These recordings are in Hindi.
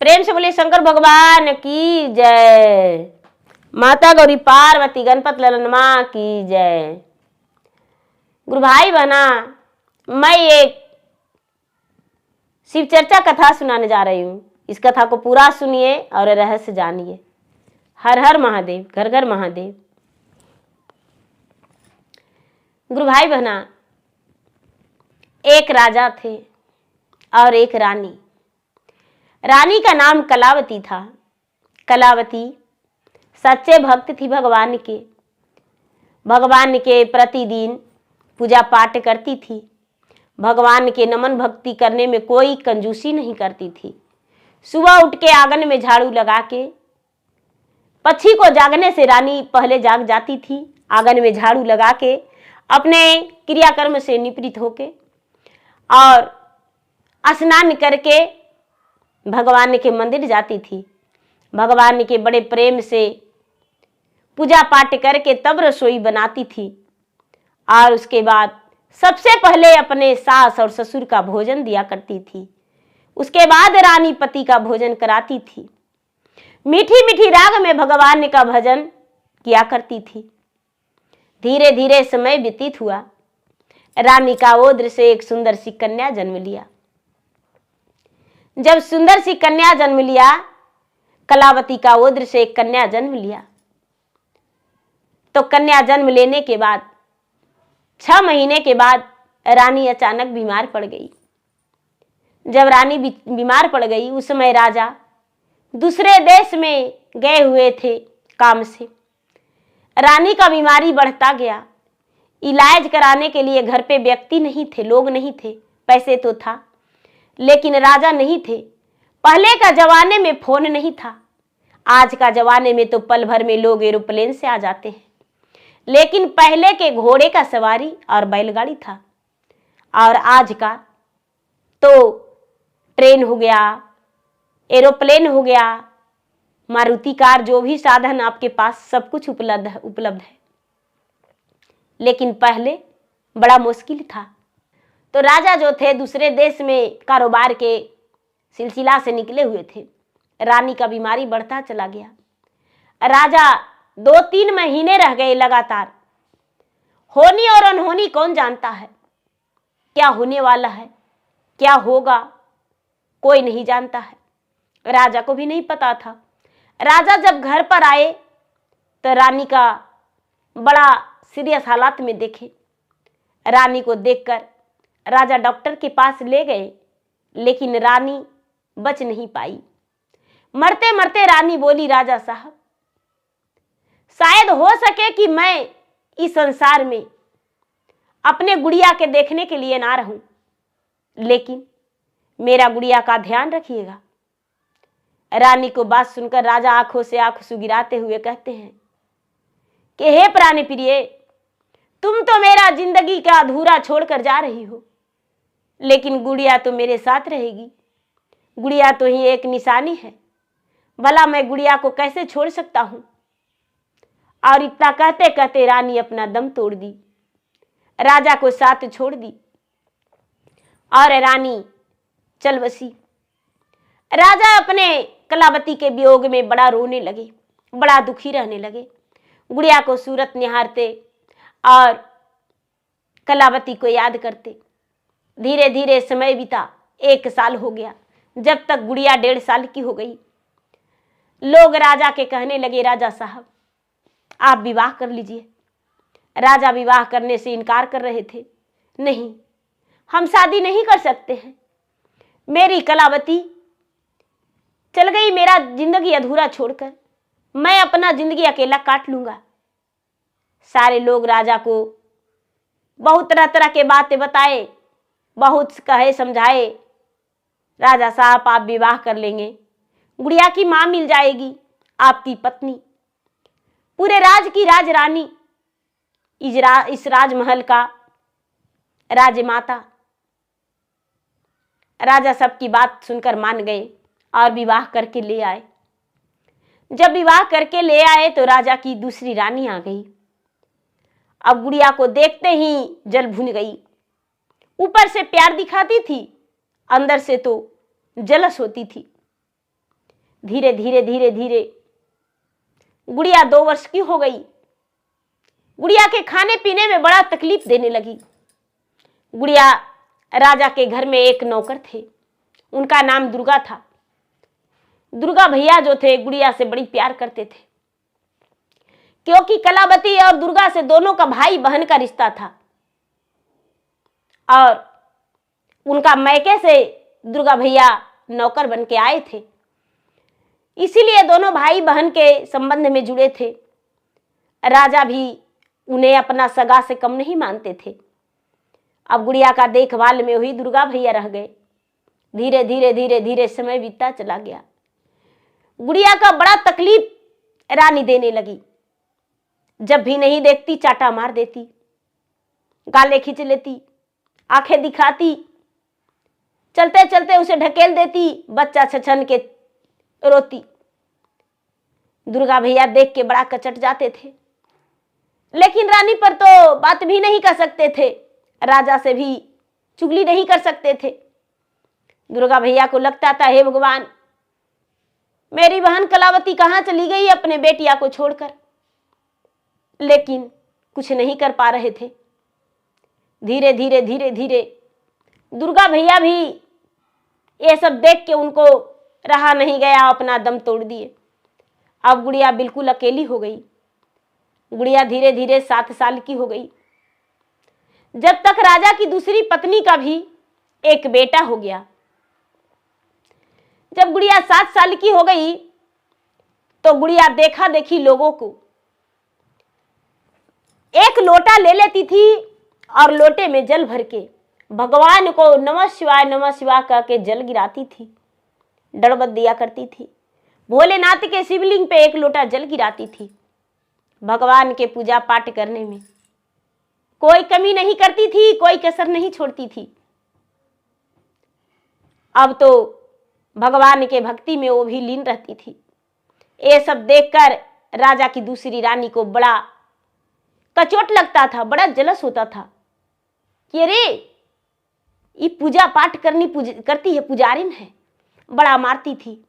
प्रेम से बोले शंकर भगवान की जय। माता गौरी पार्वती गणपत ललन मां की जय। गुरु भाई बहना, मैं एक शिव चर्चा कथा सुनाने जा रही हूँ। इस कथा को पूरा सुनिए और रहस्य जानिए। हर हर महादेव, घर घर महादेव। गुरु भाई बहना, एक राजा थे और एक रानी। रानी का नाम कलावती था। कलावती सच्चे भक्त थी भगवान के। भगवान के प्रतिदिन पूजा पाठ करती थी। भगवान के नमन भक्ति करने में कोई कंजूसी नहीं करती थी। सुबह उठ के आंगन में झाड़ू लगा के, पक्षी को जागने से रानी पहले जाग जाती थी। आंगन में झाड़ू लगा के अपने क्रियाकर्म से निवृत्त होके और स्नान करके भगवान के मंदिर जाती थी। भगवान के बड़े प्रेम से पूजा पाठ करके तब रसोई बनाती थी और उसके बाद सबसे पहले अपने सास और ससुर का भोजन दिया करती थी। उसके बाद रानी पति का भोजन कराती थी। मीठी मीठी राग में भगवान का भजन किया करती थी। धीरे धीरे समय व्यतीत हुआ। रानी का ओद्र से एक सुंदर सी कन्या जन्म लिया। जब सुंदर सी कन्या जन्म लिया, कलावती का ओद्र से एक कन्या जन्म लिया, तो कन्या जन्म लेने के बाद 6 महीने के बाद रानी अचानक बीमार पड़ गई। जब रानी बीमार पड़ गई, उस समय राजा दूसरे देश में गए हुए थे काम से। रानी का बीमारी बढ़ता गया। इलाज कराने के लिए घर पे व्यक्ति नहीं थे, लोग नहीं थे। पैसे तो था लेकिन राजा नहीं थे। पहले का जमाने में फोन नहीं था। आज का जमाने में तो पल भर में लोग एरोप्लेन से आ जाते हैं, लेकिन पहले के घोड़े का सवारी और बैलगाड़ी था। और आज का तो ट्रेन हो गया, एरोप्लेन हो गया, मारुति कार, जो भी साधन आपके पास सब कुछ उपलब्ध है। लेकिन पहले बड़ा मुश्किल था। तो राजा जो थे दूसरे देश में कारोबार के सिलसिला से निकले हुए थे। रानी का बीमारी बढ़ता चला गया। राजा 2-3 महीने रह गए लगातार। होनी और अनहोनी कौन जानता है, क्या होने वाला है, क्या होगा, कोई नहीं जानता है। राजा को भी नहीं पता था। राजा जब घर पर आए तो रानी का बड़ा सीरियस हालात में देखे। रानी को देखकर राजा डॉक्टर के पास ले गए, लेकिन रानी बच नहीं पाई। मरते मरते रानी बोली, राजा साहब, शायद हो सके कि मैं इस संसार में अपने गुड़िया के देखने के लिए ना रहूं, लेकिन मेरा गुड़िया का ध्यान रखिएगा। रानी को बात सुनकर राजा आंखों से आंसू गिराते हुए कहते हैं कि हे प्राणी प्रिय, तुम तो मेरा जिंदगी का अधूरा छोड़कर जा रही हो, लेकिन गुड़िया तो मेरे साथ रहेगी। गुड़िया तो ही एक निशानी है, भला मैं गुड़िया को कैसे छोड़ सकता हूं। और इतना कहते कहते रानी अपना दम तोड़ दी, राजा को साथ छोड़ दी और रानी चल बसी। राजा अपने कलावती के वियोग में बड़ा रोने लगे, बड़ा दुखी रहने लगे। गुड़िया को सूरत निहारते और कलावती को याद करते। धीरे धीरे समय बीता। 1 साल हो गया, जब तक गुड़िया 1.5 साल की हो गई। लोग राजा के कहने लगे, राजा साहब आप विवाह कर लीजिए। राजा विवाह करने से इनकार कर रहे थे। नहीं, हम शादी नहीं कर सकते हैं। मेरी कलावती चल गई मेरा जिंदगी अधूरा छोड़कर, मैं अपना जिंदगी अकेला काट लूंगा। सारे लोग राजा को बहुत तरह तरह के बातें बताए, बहुत कहे समझाए। राजा साहब आप विवाह कर लेंगे, गुड़िया की मां मिल जाएगी, आपकी पत्नी, पूरे राज की राजरानी, इस राजमहल का राजमाता। राजा सबकी बात सुनकर मान गए और विवाह करके ले आए। जब विवाह करके ले आए तो राजा की दूसरी रानी आ गई। अब गुड़िया को देखते ही जल भुन गई। ऊपर से प्यार दिखाती थी, अंदर से तो जलस होती थी। धीरे धीरे धीरे धीरे गुड़िया 2 वर्ष की हो गई। गुड़िया के खाने पीने में बड़ा तकलीफ देने लगी। गुड़िया राजा के घर में एक नौकर थे, उनका नाम दुर्गा था। दुर्गा भैया जो थे गुड़िया से बड़ी प्यार करते थे, क्योंकि कलावती और दुर्गा से दोनों का भाई बहन का रिश्ता था और उनका मैके से दुर्गा भैया नौकर बन के आए थे, इसीलिए दोनों भाई बहन के संबंध में जुड़े थे। राजा भी उन्हें अपना सगा से कम नहीं मानते थे। अब गुड़िया का देखभाल में वही दुर्गा भैया रह गए। धीरे धीरे धीरे धीरे समय बीतता चला गया। गुड़िया का बड़ा तकलीफ रानी देने लगी। जब भी नहीं देखती चाटा मार देती, गाले खींच लेती, आंखें दिखाती, चलते चलते उसे ढकेल देती, बच्चा छछन के रोती। दुर्गा भैया देख के बड़ा कचट जाते थे, लेकिन रानी पर तो बात भी नहीं कर सकते थे, राजा से भी चुगली नहीं कर सकते थे। दुर्गा भैया को लगता था, हे भगवान, मेरी बहन कलावती कहाँ चली गई अपने बेटिया को छोड़कर, लेकिन कुछ नहीं कर पा रहे थे। धीरे धीरे धीरे धीरे दुर्गा भैया भी ये सब देख के उनको रहा नहीं गया, अपना दम तोड़ दिए। अब गुड़िया बिल्कुल अकेली हो गई। गुड़िया धीरे धीरे 7 साल की हो गई, जब तक राजा की दूसरी पत्नी का भी एक बेटा हो गया। जब गुड़िया 7 साल की हो गई तो गुड़िया देखा देखी लोगों को एक लोटा ले लेती थी और लोटे में जल भर के भगवान को नमः शिवाय कह के जल गिराती थी, डड़बत दिया करती थी। भोलेनाथ के शिवलिंग पे एक लोटा जल गिराती थी। भगवान के पूजा पाठ करने में कोई कमी नहीं करती थी, कोई कसर नहीं छोड़ती थी। अब तो भगवान के भक्ति में वो भी लीन रहती थी। ये सब देखकर राजा की दूसरी रानी को बड़ा कचोट लगता था, बड़ा जलस होता था कि अरे ये पूजा पाठ करती है, पुजारिन है, बड़ा मारती थी।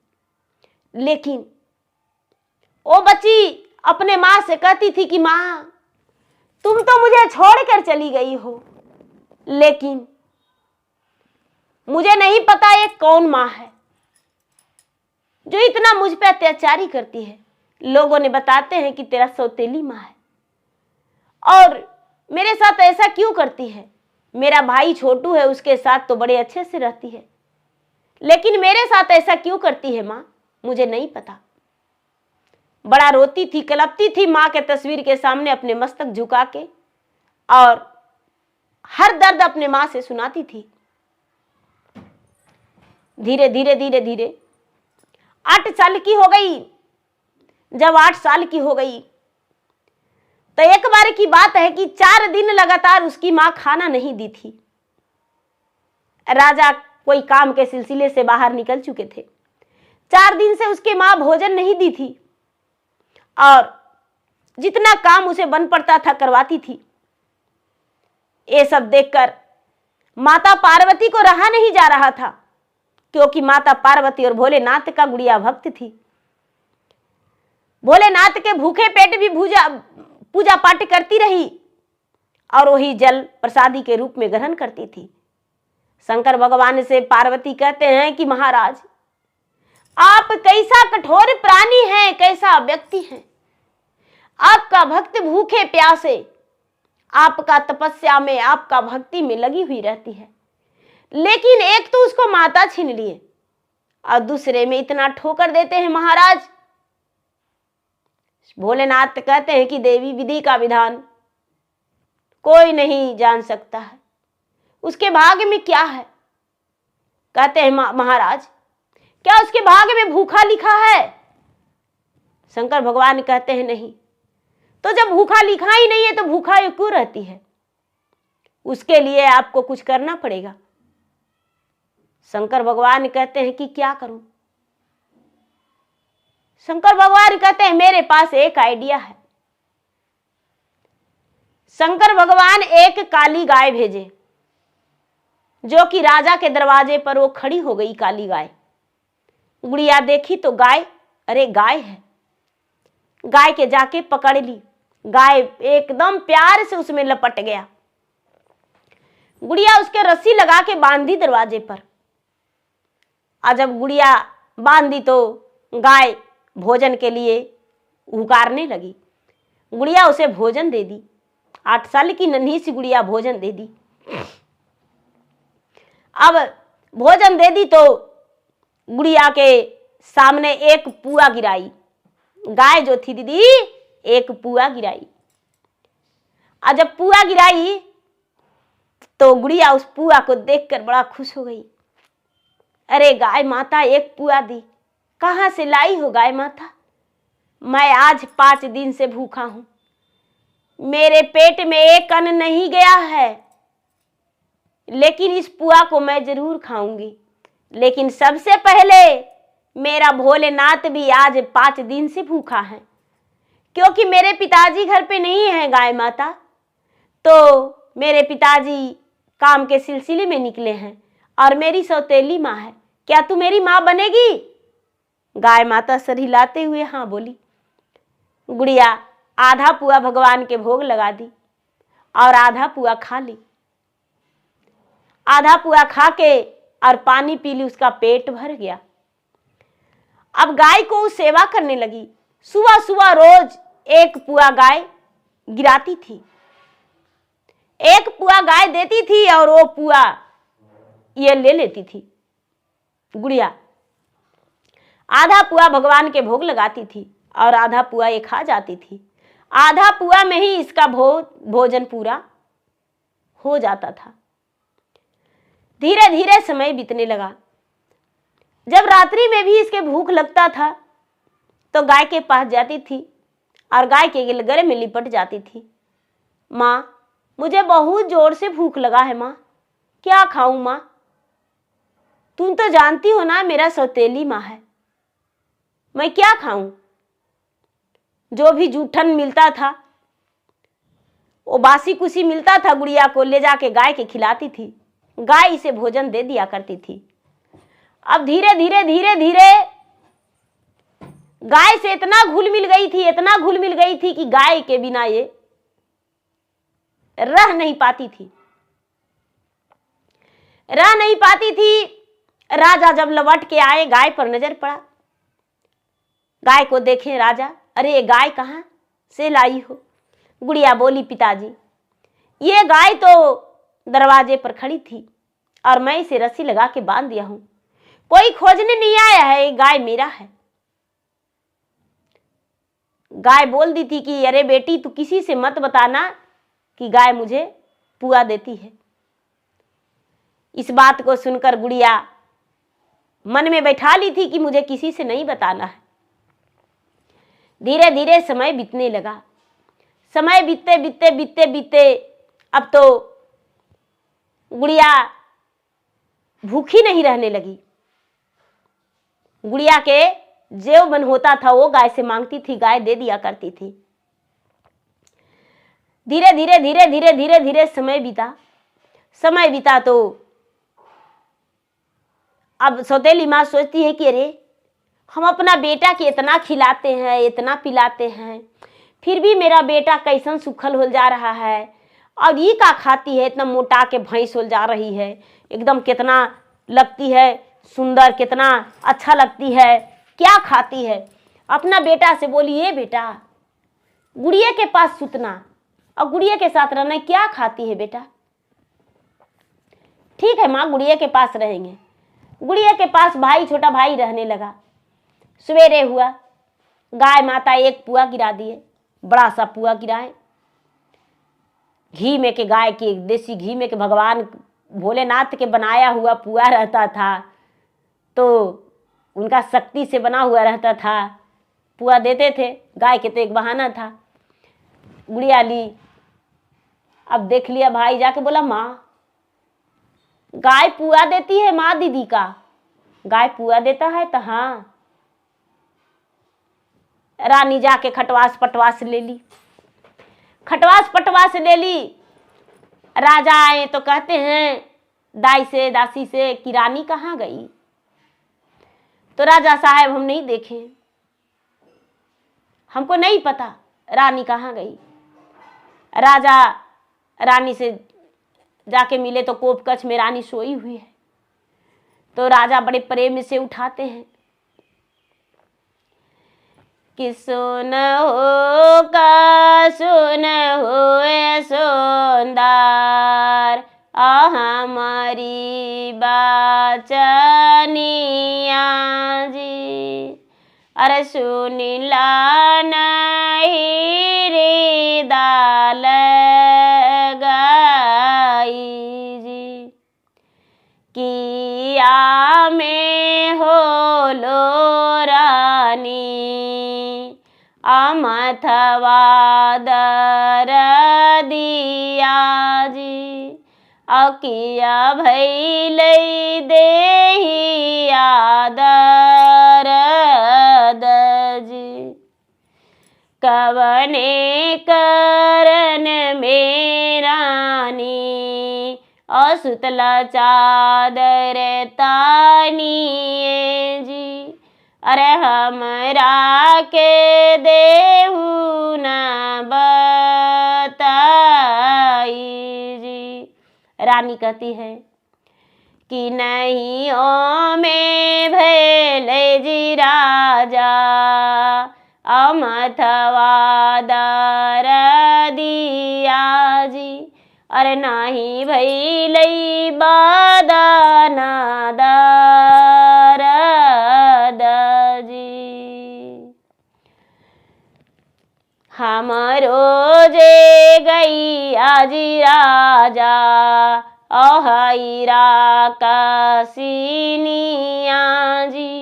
लेकिन वो बच्ची अपने माँ से कहती थी कि माँ, तुम तो मुझे छोड़कर चली गई हो, लेकिन मुझे नहीं पता ये कौन माँ है जो इतना मुझ पे अत्याचारी करती है। लोगों ने बताते हैं कि तेरा सौतेली माँ है और मेरे साथ ऐसा क्यों करती है। मेरा भाई छोटू है, उसके साथ तो बड़े अच्छे से रहती है, लेकिन मेरे साथ ऐसा क्यों करती है माँ, मुझे नहीं पता। बड़ा रोती थी, कलपती थी माँ के तस्वीर के सामने अपने मस्तक झुका के और हर दर्द अपने माँ से सुनाती थी। धीरे धीरे धीरे धीरे 8 साल की हो गई। जब 8 साल की हो गई तो एक बार की बात है कि 4 दिन लगातार उसकी माँ खाना नहीं दी थी। राजा कोई काम के सिलसिले से बाहर निकल चुके थे। 4 दिन से उसकी माँ भोजन नहीं दी थी और जितना काम उसे बन पड़ता था करवाती थी। ये सब देखकर माता पार्वती को रहा नहीं जा रहा था, क्योंकि माता पार्वती और भोलेनाथ का गुड़िया भक्त थी। भोलेनाथ के भूखे पेट भी पूजा पाठ करती रही और वही जल प्रसादी के रूप में ग्रहण करती थी। शंकर भगवान से पार्वती कहते हैं कि महाराज, आप कैसा कठोर प्राणी हैं, कैसा व्यक्ति हैं। आपका भक्त भूखे प्यासे आपका तपस्या में, आपका भक्ति में लगी हुई रहती है, लेकिन एक तो उसको माता छीन लिए और दूसरे में इतना ठोकर देते हैं महाराज। भोलेनाथ कहते हैं कि देवी, विधि का विधान कोई नहीं जान सकता है, उसके भाग्य में क्या है। कहते हैं महाराज, क्या उसके भाग्य में भूखा लिखा है। शंकर भगवान कहते हैं नहीं। तो जब भूखा लिखा ही नहीं है तो भूखा क्यों रहती है, उसके लिए आपको कुछ करना पड़ेगा। शंकर भगवान कहते हैं कि क्या करूं। शंकर भगवान कहते हैं मेरे पास एक आइडिया है। शंकर भगवान एक काली गाय भेजे, जो कि राजा के दरवाजे पर वो खड़ी हो गई काली गाय। गुड़िया देखी तो गाय, अरे गाय है। गाय के जाके पकड़ ली, गाय एकदम प्यार से उसमें लपट गया। गुड़िया उसके रस्सी लगा के बांधी दरवाजे पर। और जब गुड़िया बांधी तो गाय भोजन के लिए हुकारने लगी। गुड़िया उसे भोजन दे दी। 8 साल की नन्ही सी गुड़िया भोजन दे दी। अब भोजन दे दी तो गुड़िया के सामने एक पुआ गिराई। गाय जो थी दीदी एक पुआ गिराई। और जब पुआ गिराई तो गुड़िया उस पुआ को देखकर बड़ा खुश हो गई। अरे गाय माता एक पुआ दी, कहाँ से लाई हो गाय माता? मैं आज 5 दिन से भूखा हूं, मेरे पेट में एक अन्न नहीं गया है, लेकिन इस पुआ को मैं जरूर खाऊंगी। लेकिन सबसे पहले मेरा भोलेनाथ भी आज 5 दिन से भूखा है, क्योंकि मेरे पिताजी घर पे नहीं है गाय माता। तो मेरे पिताजी काम के सिलसिले में निकले हैं और मेरी सौतेली माँ है, क्या तू मेरी माँ बनेगी? गाय माता सर हिलाते हुए हाँ बोली। गुड़िया आधा पुआ भगवान के भोग लगा दी और आधा पुआ खा ली। आधा पुआ खा के और पानी पी ली, उसका पेट भर गया। अब गाय को सेवा करने लगी। सुबह सुबह रोज एक पुआ गाय गिराती थी, एक पुआ गाय देती थी और वो पुआ ये ले लेती थी। गुड़िया आधा पुआ भगवान के भोग लगाती थी और आधा पुआ ये खा जाती थी। आधा पुआ में ही इसका भोजन पूरा हो जाता था। धीरे धीरे समय बीतने लगा। जब रात्रि में भी इसके भूख लगता था तो गाय के पास जाती थी और गाय के गले में लिपट जाती थी। माँ मुझे बहुत जोर से भूख लगा है माँ, क्या खाऊं माँ? तुम तो जानती हो ना मेरा सौतेली माँ है, मैं क्या खाऊं? जो भी जूठन मिलता था, वो बासी कुसी मिलता था, गुड़िया को ले जाके गाय के खिलाती थी। गाय इसे भोजन दे दिया करती थी। अब धीरे धीरे धीरे धीरे गाय से इतना घुल मिल गई थी, इतना घुल मिल गई थी कि गाय के बिना ये रह नहीं पाती थी, रह नहीं पाती थी। राजा जब लौट के आए, गाय पर नजर पड़ा। गाय को देखे राजा, अरे ये गाय कहाँ से लाई हो? गुड़िया बोली पिताजी ये गाय तो दरवाजे पर खड़ी थी और मैं इसे रस्सी लगा के बांध दिया हूं, कोई खोजने नहीं आया है, ये गाय मेरा है। गाय बोल दी थी कि अरे बेटी तू किसी से मत बताना कि गाय मुझे पुआ देती है। इस बात को सुनकर गुड़िया मन में बैठा ली थी कि मुझे किसी से नहीं बताना है। धीरे धीरे समय बीतने लगा। समय बीतते बीतते बीतते बीतते अब तो गुड़िया भूखी नहीं रहने लगी। गुड़िया के जो मन होता था वो गाय से मांगती थी, गाय दे दिया करती थी। धीरे धीरे धीरे धीरे धीरे धीरे समय बीता। समय बीता तो अब सौतेली माँ सोचती है कि अरे हम अपना बेटा के इतना खिलाते हैं, इतना पिलाते हैं, फिर भी मेरा बेटा कैसन सुखल हो जा रहा है और ये का खाती है, इतना मोटा के भैंस हो जा रही है, एकदम कितना लगती है सुंदर, कितना अच्छा लगती है, क्या खाती है। अपना बेटा से बोली ये बेटा गुड़िया के पास सुतना और गुड़िया के साथ रहना, क्या खाती है बेटा? ठीक है माँ गुड़िया के पास रहेंगे। गुड़िया के पास भाई, छोटा भाई रहने लगा। सवेरे हुआ, गाय माता एक पुआ गिरा दिए, बड़ा सा पुआ गिराए। घी में के गाय के, देसी घी में के भगवान भोलेनाथ के बनाया हुआ पुआ रहता था, तो उनका शक्ति से बना हुआ रहता था, पुआ देते थे। गाय के तो एक बहाना था। गुड़िया ली, अब देख लिया भाई, जाके बोला माँ गाय पुआ देती है माँ दीदी का। गाय पुआ देता है तो हाँ। रानी जाके खटवास पटवास ले ली, खटवास पटवास ले ली। राजा आए तो कहते हैं दाई से दासी से कि रानी कहाँ गई? तो राजा साहब हम नहीं देखे, हमको नहीं पता रानी कहाँ गई। राजा रानी से जाके मिले तो कोप कक्ष में रानी सोई हुई है। तो राजा बड़े प्रेम से उठाते हैं कि सुन हो का सुन हुए सुंदर हमारी बाचनिया जी, अरे सुनिला नहीं रे दाल गाई जी, किया में हो लो रानी अमथवा दर दिया जी, अकिया भैल देही आदर जी, कवने करन में रानी असुतला चादर तानिए जी, अरे हमरा के देहु न बताई जी। रानी कहती है कि नहीं ओ में भैले जी राजा अमथवा दर दिया जी, अरे नाही भैलई बादान दर जी, हमरो जे गई आजी राजा अहैरा कसिनिया जी,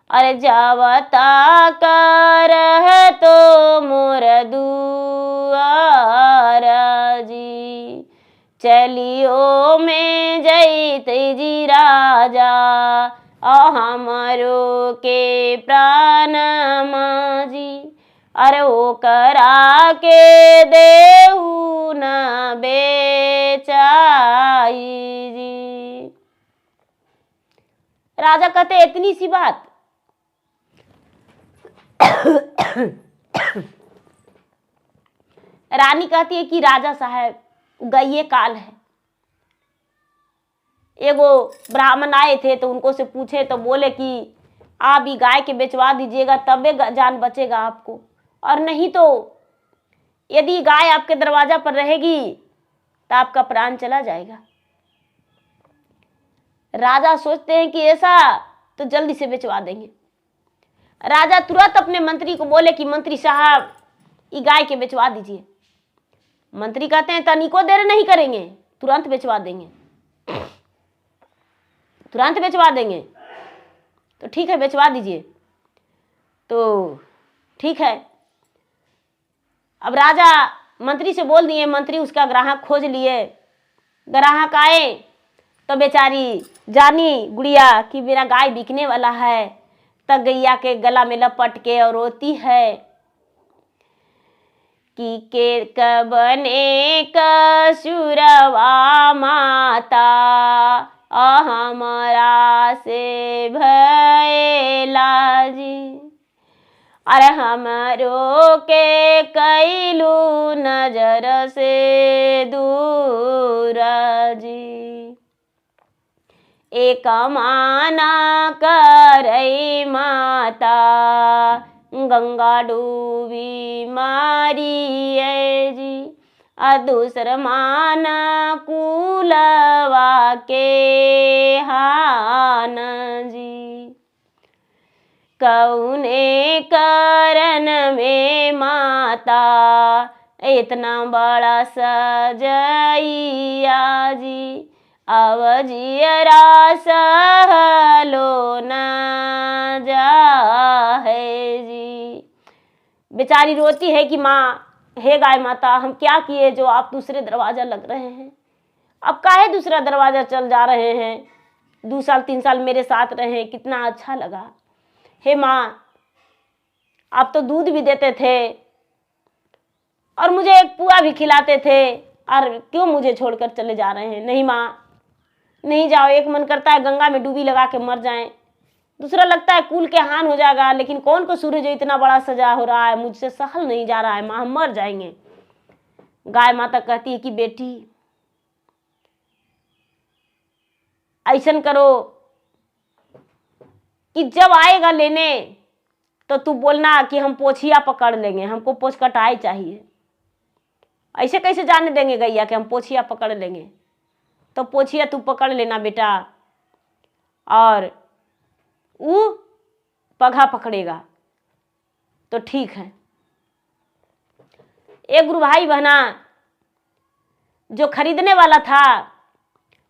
अरे जावता कर तो मोर दुआर जी, चलियो में जैते जी राजा हमरो के प्राण जी, अरे ओ करा के देहु न बेचाई जी। राजा कहते इतनी सी बात। रानी कहती है कि राजा साहब गईये काल है। एगो ब्राह्मण आए थे तो उनको से पूछे तो बोले कि आप ही गाय के बेचवा दीजिएगा तबे जान बचेगा आपको, और नहीं तो यदि गाय आपके दरवाजा पर रहेगी तो आपका प्राण चला जाएगा। राजा सोचते हैं कि ऐसा तो जल्दी से बेचवा देंगे। राजा तुरंत अपने मंत्री को बोले कि मंत्री साहब ये गाय के बेचवा दीजिए। मंत्री कहते हैं तनिको देर नहीं करेंगे, तुरंत बेचवा देंगे, तुरंत बेचवा देंगे। तो ठीक है बेचवा दीजिए। तो ठीक है, अब राजा मंत्री से बोल दिए, मंत्री उसका ग्राहक खोज लिए। ग्राहक आए तो बेचारी जानी गुड़िया कि मेरा गाय बिकने वाला है, तब गैया के गला में लपट के और रोती है कि के कबने कसुरवा माता हमरा से भयला जी, अरे हमरो के कैलू नजर से दूर जी, एक माना करई माता गंगा डूबी मारी है जी, दूसर माना कुलवा के हान जी, कौने करन में माता इतना बड़ा सजैया जी, अब जियरा सहलो न जाहे जी। बेचारी रोती है कि माँ, हे गाय माता, हम क्या किए जो आप दूसरे दरवाजा लग रहे हैं, अब काहे दूसरा दरवाजा चल जा रहे हैं, 2 साल 3 साल मेरे साथ रहे, कितना अच्छा लगा। हे माँ, आप तो दूध भी देते थे और मुझे एक पुआ भी खिलाते थे, और क्यों मुझे छोड़कर चले जा रहे हैं। नहीं माँ, नहीं जाओ, एक मन करता है गंगा में डूबी लगा के मर जाएं, दूसरा लगता है कुल के हान हो जाएगा, लेकिन कौन कसूर जो इतना बड़ा सजा हो रहा है, मुझसे सहल नहीं जा रहा है, माँ हम मर जाएंगे। गाय माता कहती है कि बेटी ऐसन करो कि जब आएगा लेने तो तू बोलना कि हम पोछिया पकड़ लेंगे, हमको पोछ कटाई चाहिए। ऐसे कैसे जाने देंगे गैया कि हम पोछिया पकड़ लेंगे? तो पोछिया तू पकड़ लेना बेटा, और वो पगहा पकड़ेगा तो ठीक है। एक गुरु भाई बहना जो खरीदने वाला था,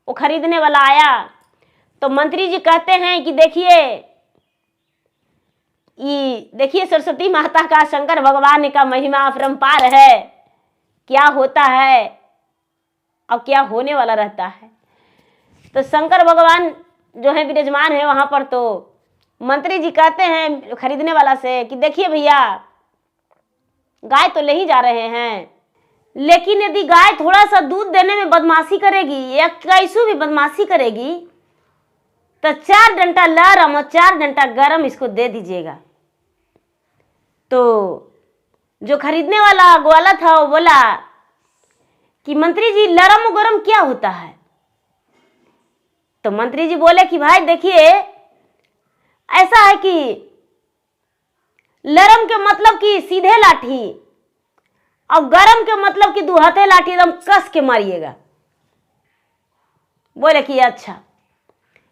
वो खरीदने वाला आया तो मंत्री जी कहते हैं कि देखिए सरस्वती माता का, शंकर भगवान का महिमा अपरंपार है, क्या होता है और क्या होने वाला रहता है। तो शंकर भगवान जो है विराजमान है वहां पर। तो मंत्री जी कहते हैं खरीदने वाला से कि देखिए भैया, गाय तो ले ही जा रहे हैं, लेकिन यदि गाय थोड़ा सा दूध देने में बदमाशी करेगी या कैसू भी बदमाशी करेगी तो 4 डंटा लरम और 4 डंटा गरम इसको दे दीजिएगा। तो जो खरीदने वाला ग्वाला था वो बोला कि मंत्री जी लरम और गरम क्या होता है? तो मंत्री जी बोले कि भाई देखिए, ऐसा है कि लरम के मतलब कि सीधे लाठी और गरम के मतलब कि दुहाते लाठी एकदम कस के मारिएगा। बोले कि अच्छा।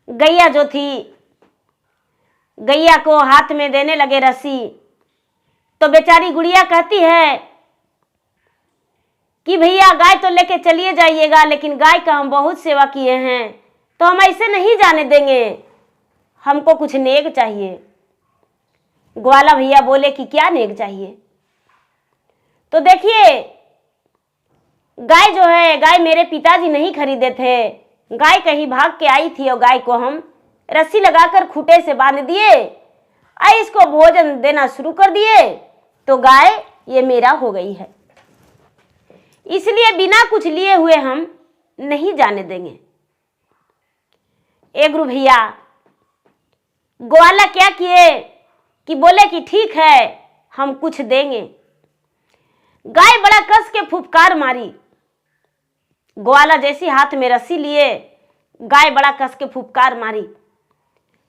गैया जो थी, गैया को हाथ में देने लगे रस्सी। तो बेचारी गुड़िया कहती है कि भैया गाय तो लेके चलिए जाइएगा, लेकिन गाय का हम बहुत सेवा किए हैं तो हम ऐसे नहीं जाने देंगे, हमको कुछ नेक चाहिए। ग्वाला भैया बोले कि क्या नेक चाहिए? तो देखिए, गाय जो है, गाय मेरे पिताजी नहीं खरीदे थे, गाय कहीं भाग के आई थी और गाय को हम रस्सी लगाकर खूंटे से बांध दिए और इसको भोजन देना शुरू कर दिए, तो गाय ये मेरा हो गई है, इसलिए बिना कुछ लिए हुए हम नहीं जाने देंगे। एक गुरु भैया ग्वाला क्या किए कि बोले कि ठीक है हम कुछ देंगे। गाय बड़ा कस के फुफकार मारी। ग्वाला जैसी हाथ में रस्सी लिए, गाय बड़ा कस के फुफकार मारी।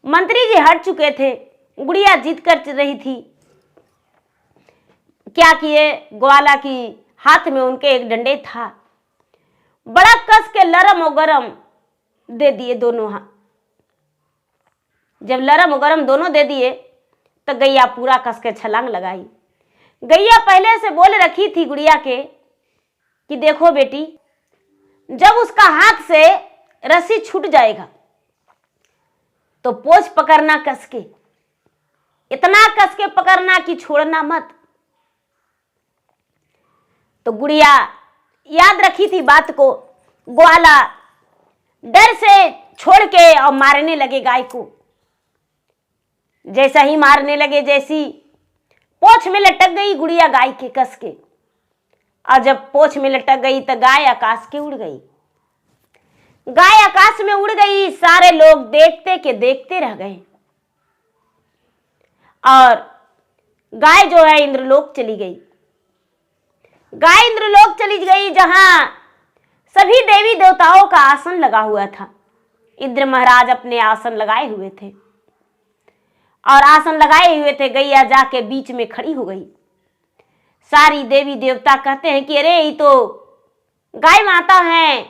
मंत्री जी हट चुके थे, गुड़िया जिद कर रही थी। क्या किए, ग्वाला की हाथ में उनके एक डंडे था, बड़ा कस के लरम और गरम दे दिए दोनों हाथ। जब लरम और गरम दोनों दे दिए तो गैया पूरा कस के छलांग लगाई। गैया पहले से बोल रखी थी गुड़िया के कि देखो बेटी, जब उसका हाथ से रस्सी छूट जाएगा तो पोंछ पकड़ना कस के, इतना कस के पकड़ना कि छोड़ना मत। तो गुड़िया याद रखी थी बात को। ग्वाला डर से छोड़ के और मारने लगे गाय को। जैसा ही मारने लगे, जैसी पोंछ में लटक गई गुड़िया गाय के कस के, और जब पोंछ में लटक गई तो गाय आकाश के उड़ गई। गाय आकाश में उड़ गई, सारे लोग देखते के देखते रह गए और गाय जो है इंद्रलोक चली गई। गाय इंद्रलोक चली गई जहां सभी देवी देवताओं का आसन लगा हुआ था। इंद्र महाराज अपने आसन लगाए हुए थे और आसन लगाए हुए थे, गैया जाके बीच में खड़ी हो गई। सारी देवी देवता कहते हैं कि अरे ये तो गाय माता है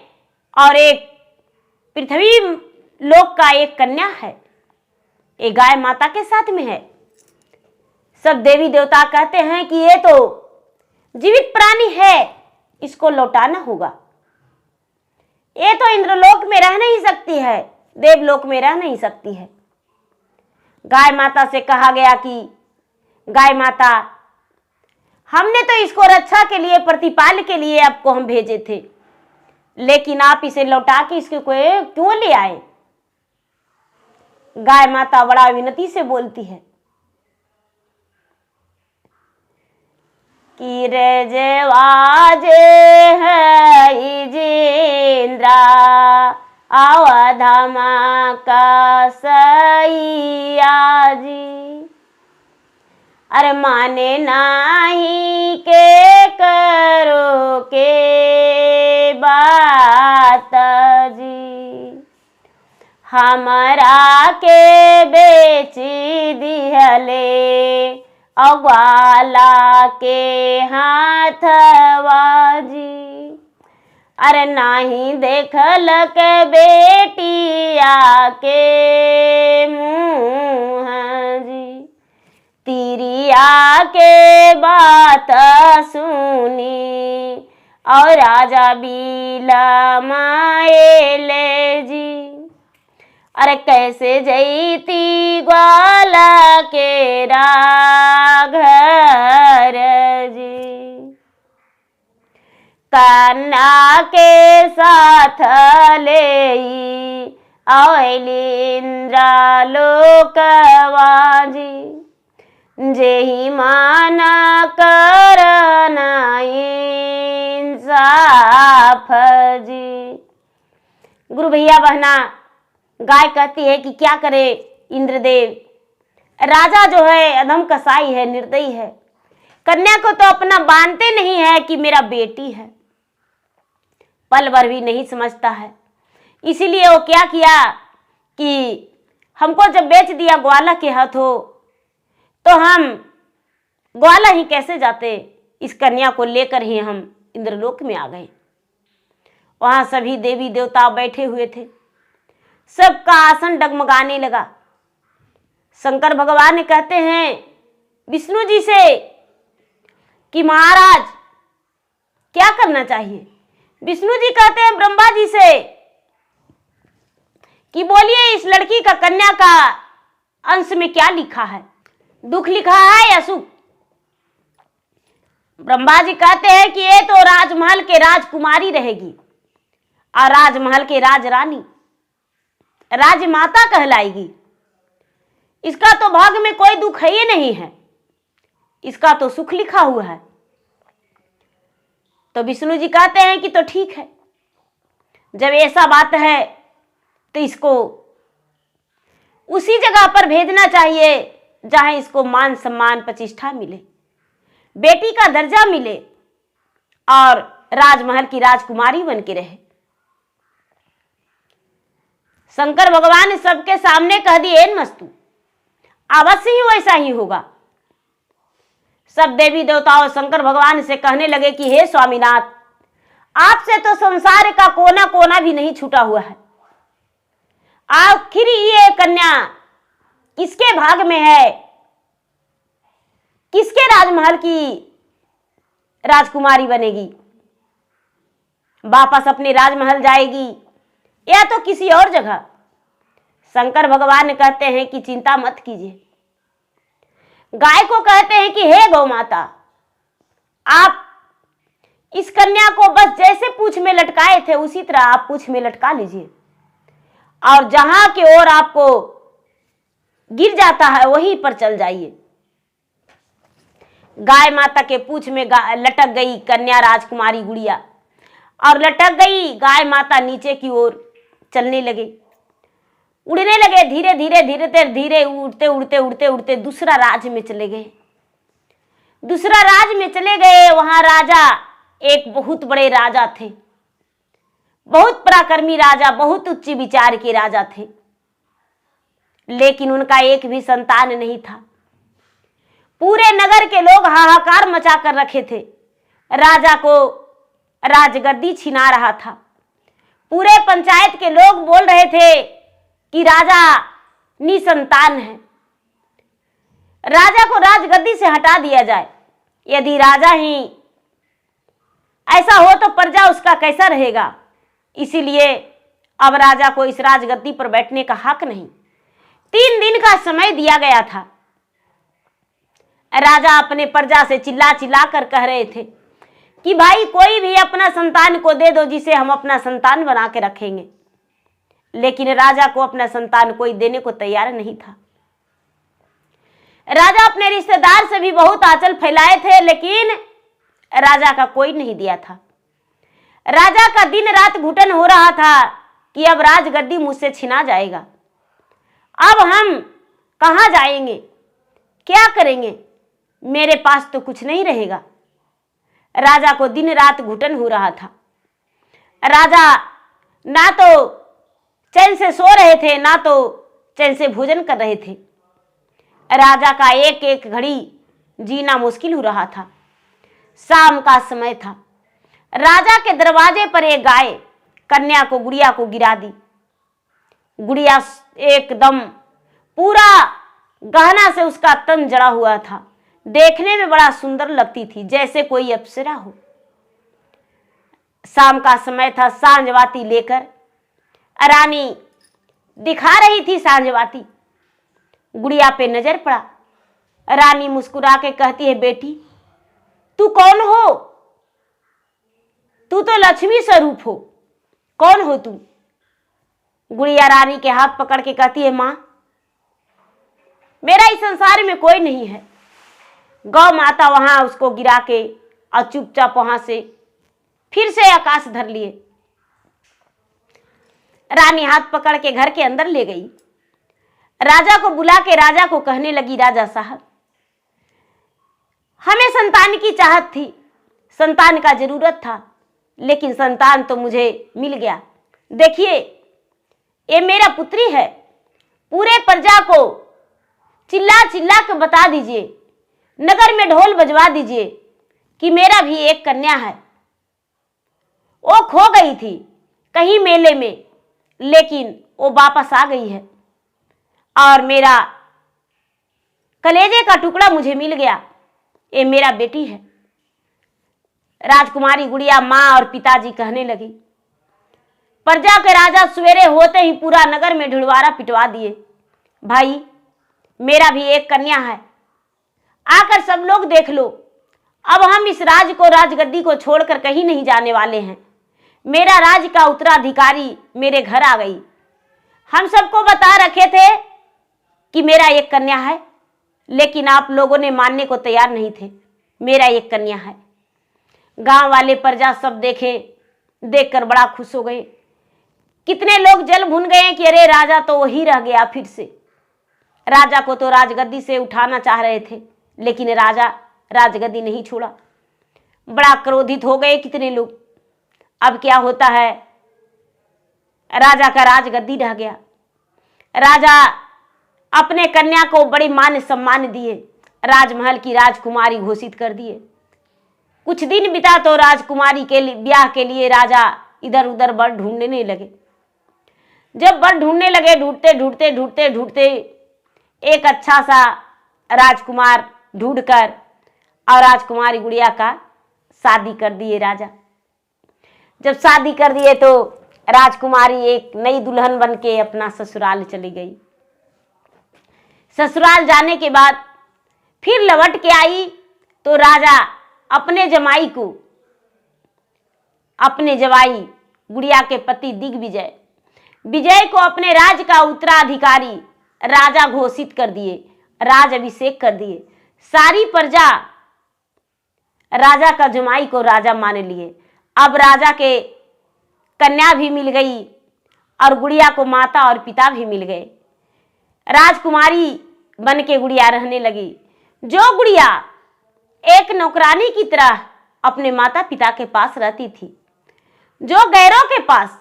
और एक पृथ्वी लोक का एक कन्या है, ये गाय माता के साथ में है। सब देवी देवता कहते हैं कि ये तो जीवित प्राणी है, इसको लौटाना होगा, ये तो इंद्रलोक में रह नहीं सकती है, देवलोक में रह नहीं सकती है। गाय माता से कहा गया कि गाय माता, हमने तो इसको रक्षा के लिए, प्रतिपाल के लिए आपको हम भेजे थे, लेकिन आप इसे लौटा के इसको क्यों ले आए? गाय माता बड़ा विनती से बोलती है कि रजवाजे है जिंद्रा अवधमा का सैया जी। अरे माने नाही के करो के बात जी, हमरा के बेची दिहले अग्वाला के हाथवा जी। अरे नाही देखल के बेटिया के मुँह जी, तिरिया के बात सुनी और राजा बिलमाए ले जी। अरे कैसे जैती ग्वाला के घर जी, कन्या के साथ ले इंद्रा लोकवा जी। जेहि माना करना इंसाफ जी। गुरु भैया बहना, गाय कहती है कि क्या करे इंद्रदेव, राजा जो है अधम कसाई है, निर्दयी है, कन्या को तो अपना मानते नहीं है कि मेरा बेटी है, पल भर भी नहीं समझता है। इसीलिए वो क्या किया कि हमको जब बेच दिया ग्वाला के हाथों, तो हम ग्वाला ही कैसे जाते, इस कन्या को लेकर ही हम इंद्रलोक में आ गए। वहां सभी देवी देवता बैठे हुए थे, सबका आसन डगमगाने लगा। शंकर भगवान कहते हैं विष्णु जी से कि महाराज क्या करना चाहिए। विष्णु जी कहते हैं ब्रह्मा जी से कि बोलिए इस लड़की का, कन्या का अंश में क्या लिखा है, दुख लिखा है या सुख। ब्रह्मा जी कहते हैं कि ये तो राजमहल के राजकुमारी रहेगी और राजमहल के राजरानी, राजमाता कहलाएगी। इसका तो भाग्य में कोई दुख है ही नहीं है, इसका तो सुख लिखा हुआ है। तो विष्णु जी कहते हैं कि तो ठीक है, जब ऐसा बात है तो इसको उसी जगह पर भेजना चाहिए जहां इसको मान सम्मान प्रतिष्ठा मिले, बेटी का दर्जा मिले और राजमहल की राजकुमारी बन के रहे। शंकर भगवान सबके सामने कह दिए नमस्तु, अवश्य ही वैसा ही होगा। सब देवी देवताओं शंकर भगवान से कहने लगे कि हे स्वामीनाथ, आपसे तो संसार का कोना कोना भी नहीं छूटा हुआ है, आखिर ये कन्या किसके भाग में है, किसके राजमहल की राजकुमारी बनेगी, वापस अपने राजमहल जाएगी या तो किसी और जगह। शंकर भगवान कहते हैं कि चिंता मत कीजिए। गाय को कहते हैं कि हे गौ माता, आप इस कन्या को बस जैसे पूंछ में लटकाए थे उसी तरह आप पूंछ में लटका लीजिए और जहां की ओर आपको गिर जाता है वहीं पर चल जाइए। गाय माता के पूंछ में लटक गई कन्या राजकुमारी गुड़िया और लटक गई। गाय माता नीचे की ओर चलने लगे, उड़ने लगे, धीरे धीरे धीरे धीरे उड़ते उड़ते उड़ते उड़ते दूसरा राज्य में चले गए। दूसरा राज्य में चले गए, वहां राजा एक बहुत बड़े राजा थे, बहुत पराक्रमी राजा, बहुत उच्च विचार के राजा थे, लेकिन उनका एक भी संतान नहीं था। पूरे नगर के लोग हाहाकार मचा कर रखे थे, राजा को राजगद्दी छिना रहा था। पूरे पंचायत के लोग बोल रहे थे कि राजा निसंतान है, राजा को राजगद्दी से हटा दिया जाए। यदि राजा ही ऐसा हो तो प्रजा उसका कैसा रहेगा। इसीलिए अब राजा को इस राजगद्दी पर बैठने का हक नहीं। 3 दिन का समय दिया गया था। राजा अपने प्रजा से चिल्ला चिल्ला कर कह रहे थे कि भाई कोई भी अपना संतान को दे दो जिसे हम अपना संतान बना के रखेंगे, लेकिन राजा को अपना संतान कोई देने को तैयार नहीं था। राजा अपने रिश्तेदार से भी बहुत आंचल फैलाए थे, लेकिन राजा का कोई नहीं दिया था। राजा का दिन रात घुटन हो रहा था कि अब राजगद्दी मुझसे छिना जाएगा, अब हम कहाँ जाएंगे, क्या करेंगे, मेरे पास तो कुछ नहीं रहेगा। राजा को दिन रात घुटन हो रहा था। राजा ना तो चैन से सो रहे थे, ना तो चैन से भोजन कर रहे थे। राजा का एक एक घड़ी जीना मुश्किल हो रहा था। शाम का समय था। राजा के दरवाजे पर एक गाय कन्या को, गुड़िया को गिरा दी। गुड़िया एकदम पूरा गहना से उसका तन जड़ा हुआ था। देखने में बड़ा सुंदर लगती थी, जैसे कोई अप्सरा हो। शाम का समय था। सांझवाती लेकर रानी दिखा रही थी सांझवाती। गुड़िया पे नजर पड़ा। रानी मुस्कुरा के कहती है, बेटी तू कौन हो? तू तो लक्ष्मी स्वरूप हो, कौन हो तू? गुड़िया रानी के हाथ पकड़ के कहती है, मां मेरा इस संसार में कोई नहीं है। गौ माता वहां उसको गिरा के और चुपचाप वहां से फिर से आकाश धर लिए। रानी हाथ पकड़ के घर के अंदर ले गई। राजा को बुला के राजा को कहने लगी, राजा साहब हमें संतान की चाहत थी, संतान का जरूरत था, लेकिन संतान तो मुझे मिल गया। देखिए ये मेरा पुत्री है। पूरे प्रजा को चिल्ला चिल्ला कर बता दीजिए, नगर में ढोल बजवा दीजिए कि मेरा भी एक कन्या है। वो खो गई थी कहीं मेले में, लेकिन वो वापस आ गई है और मेरा कलेजे का टुकड़ा मुझे मिल गया। ये मेरा बेटी है। राजकुमारी गुड़िया माँ और पिताजी कहने लगी। प्रजा के राजा सवेरे होते ही पूरा नगर में ढिढवारा पिटवा दिए, भाई मेरा भी एक कन्या है, आकर सब लोग देख लो। अब हम इस राज को, राजगद्दी को छोड़कर कहीं नहीं जाने वाले हैं। मेरा राज का उत्तराधिकारी मेरे घर आ गई। हम सबको बता रखे थे कि मेरा एक कन्या है, लेकिन आप लोगों ने मानने को तैयार नहीं थे। मेरा एक कन्या है। गांव वाले प्रजा सब देखकर बड़ा खुश हो गए। कितने लोग जल भुन गए कि अरे राजा तो वही रह गया फिर से। राजा को तो राजगद्दी से उठाना चाह रहे थे, लेकिन राजा राजगद्दी नहीं छोड़ा। बड़ा क्रोधित हो गए कितने लोग। अब क्या होता है, राजा का राजगद्दी रह गया। राजा अपने कन्या को बड़े मान सम्मान दिए, राजमहल की राजकुमारी घोषित कर दिए। कुछ दिन बिता तो राजकुमारी के ब्याह के लिए राजा इधर उधर वर ढूंढने लगे। जब वर ढूंढने लगे, ढूंढते ढूंढते ढूंढते ढूंढते एक अच्छा सा राजकुमार ढूंढकर और राजकुमारी गुड़िया का शादी कर दिए राजा। जब शादी कर दिए तो राजकुमारी एक नई दुल्हन बन के अपना ससुराल चली गई। ससुराल जाने के बाद फिर लौट के आई तो राजा अपने जमाई गुड़िया के पति दिग्विजय को अपने राज का उत्तराधिकारी राजा घोषित कर दिए, राज अभिषेक कर दिए। सारी प्रजा राजा का जमाई को राजा मान लिए। अब राजा के कन्या भी मिल गई और गुड़िया को माता और पिता भी मिल गए। राजकुमारी बन के गुड़िया रहने लगी। जो गुड़िया एक नौकरानी की तरह अपने माता पिता के पास रहती थी, जो गैरों के पास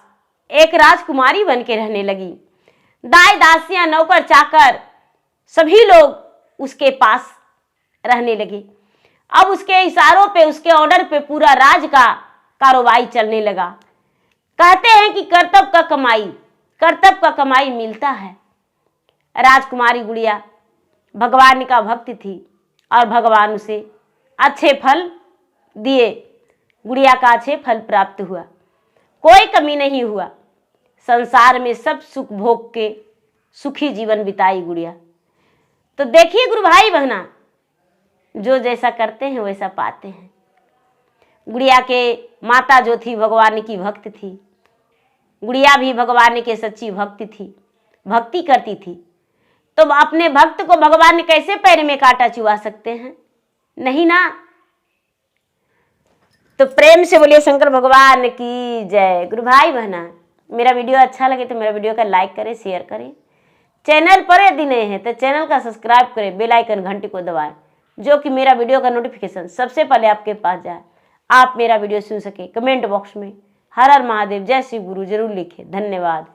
एक राजकुमारी बन के रहने लगी। दाई दासियां, नौकर चाकर सभी लोग उसके पास रहने लगे। अब उसके इशारों पे, उसके ऑर्डर पे पूरा राज का कारोबार चलने लगा। कहते हैं कि कर्तव्य का कमाई मिलता है। राजकुमारी गुड़िया भगवान का भक्त थी और भगवान उसे अच्छे फल दिए। गुड़िया का अच्छे फल प्राप्त हुआ, कोई कमी नहीं हुआ। संसार में सब सुख भोग के सुखी जीवन बिताई गुड़िया। तो देखिए गुरु भाई बहना, जो जैसा करते हैं वैसा पाते हैं। गुड़िया के माता जो थी भगवान की भक्त थी, गुड़िया भी भगवान के सच्ची भक्त थी, भक्ति करती थी। तो अपने भक्त को भगवान कैसे पैर में कांटा चुभा सकते हैं? नहीं ना। तो प्रेम से बोलिए शंकर भगवान की जय। गुरु भाई बहना, मेरा वीडियो अच्छा लगे तो मेरा वीडियो का लाइक करें, शेयर करें। चैनल पर यदि नए हैं तो चैनल का सब्सक्राइब करें, बेल आइकन घंटी को दबाएं, जो कि मेरा वीडियो का नोटिफिकेशन सबसे पहले आपके पास जाए, आप मेरा वीडियो सुन सके। कमेंट बॉक्स में हर हर महादेव, जय शिव गुरु जरूर लिखें। धन्यवाद।